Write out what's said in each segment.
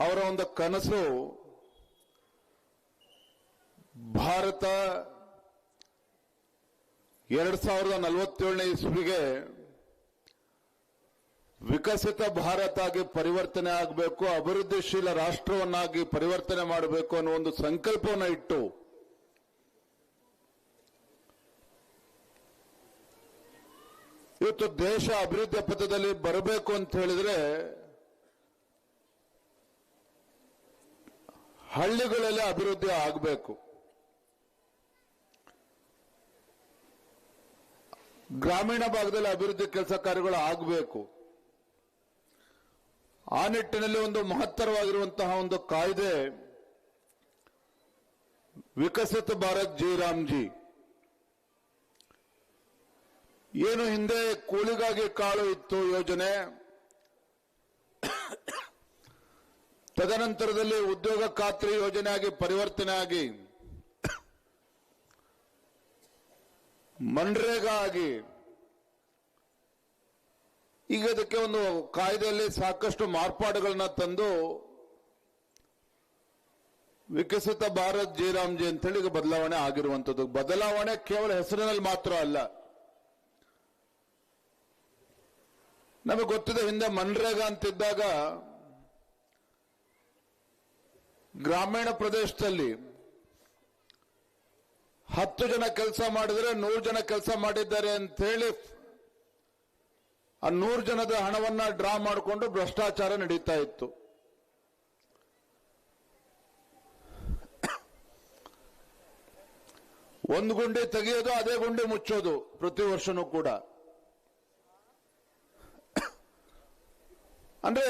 ಅವರ ಒಂದು ಕನಸು ಭಾರತ 2047ನೇ ಇಸ್ವಿಗೆ ವಿಕಸಿತ ಭಾರತ ಆಗಿ ಪರಿವರ್ತನೆ ಆಗಬೇಕು, ಅಭಿವೃದ್ಧಿಶೀಲ ರಾಷ್ಟ್ರವನ್ನಾಗಿ ಪರಿವರ್ತನೆ ಮಾಡಬೇಕು ಅನ್ನೋ ಒಂದು ಸಂಕಲ್ಪವನ್ನು ಇಟ್ಟು ಇವತ್ತು ದೇಶ ಅಭಿವೃದ್ಧಿ ಪಥದಲ್ಲಿ ಬರಬೇಕು ಅಂತ ಹೇಳಿದ್ರೆ ಹಳ್ಳಿಗಳಲ್ಲಿ ಅಭಿವೃದ್ಧಿ ಆಗಬೇಕು, ಗ್ರಾಮೀಣ ಭಾಗದಲ್ಲಿ ಅಭಿವೃದ್ಧಿ ಕೆಲಸ ಕಾರ್ಯಗಳು ಆಗಬೇಕು. ಆ ನಿಟ್ಟಿನಲ್ಲಿ ಒಂದು ಮಹತ್ತರವಾಗಿರುವಂತಹ ಒಂದು ಕಾಯ್ದೆ ವಿಕಸಿತ ಭಾರತ್ ಜಿ ರಾಮ್ಜಿ. ಏನು ಹಿಂದೆ ಕೂಲಿಗಾಗಿ ಕಾಳು ಇತ್ತು ಯೋಜನೆ, ತದನಂತರದಲ್ಲಿ ಉದ್ಯೋಗ ಖಾತ್ರಿ ಯೋಜನೆ ಆಗಿ ಪರಿವರ್ತನೆ ಆಗಿ ಮನ್ರೇಗಾ ಆಗಿ ಈಗ ಅದಕ್ಕೆ ಒಂದು ಕಾಯ್ದೆಯಲ್ಲಿ ಸಾಕಷ್ಟು ಮಾರ್ಪಾಡುಗಳನ್ನ ತಂದು ವಿಕಸಿತ ಭಾರತ್ ಜಿ ರಾಮ್ಜಿ ಅಂತೇಳಿ ಈಗ ಬದಲಾವಣೆ ಆಗಿರುವಂಥದ್ದು. ಬದಲಾವಣೆ ಕೇವಲ ಹೆಸರಿನಲ್ಲಿ ಮಾತ್ರ ಅಲ್ಲ. ನಮಗೆ ಗೊತ್ತಿದೆ, ಹಿಂದೆ ಮನ್ರೇಗಾ ಅಂತಿದ್ದಾಗ ಗ್ರಾಮೀಣ ಪ್ರದೇಶದಲ್ಲಿ 10 ಜನ ಕೆಲಸ ಮಾಡಿದರೆ 100 ಜನ ಕೆಲಸ ಮಾಡಿದ್ದಾರೆ ಅಂತ ಹೇಳಿ ಆ 100 ಜನದ ಹಣವನ್ನ ಡ್ರಾ ಮಾಡಿಕೊಂಡು ಭ್ರಷ್ಟಾಚಾರ ನಡೀತಾ ಇತ್ತು. ಒಂದು ಗುಂಡಿ ತೆಗೆಯೋದು, ಅದೇ ಗುಂಡಿ ಮುಚ್ಚೋದು ಪ್ರತಿ ವರ್ಷನೂ ಕೂಡ. ಅಂದ್ರೆ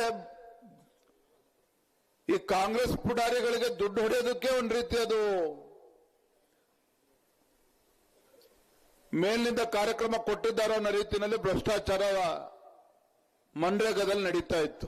ಈ ಕಾಂಗ್ರೆಸ್ ಪುಡಾರಿಗಳಿಗೆ ದುಡ್ಡು ಹೊಡೆಯೋದಕ್ಕೆ ಒಂದು ರೀತಿ ಅದು ಮೇಲಿನಿಂದ ಕಾರ್ಯಕ್ರಮ ಕೊಟ್ಟಿದ್ದಾರೋ ಅನ್ನೋ ರೀತಿಯಲ್ಲಿ ಭ್ರಷ್ಟಾಚಾರ ಮನ್ರೇಗಾದಲ್ಲಿ ನಡೀತಾ ಇತ್ತು.